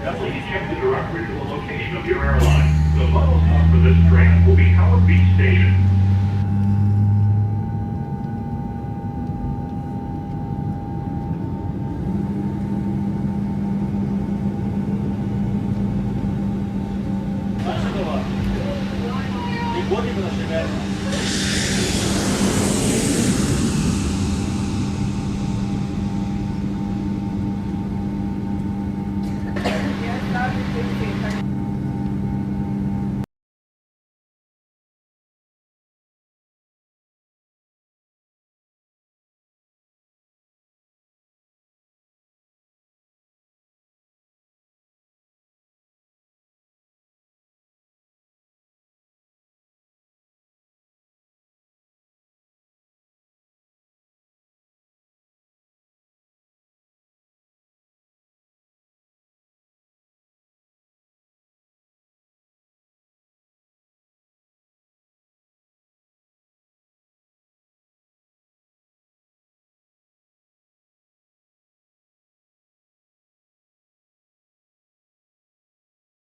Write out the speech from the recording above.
Please check the directory for the location of your airline. The final stop for this train will be Howard Beach Station. Значит, и вот именно шикарно.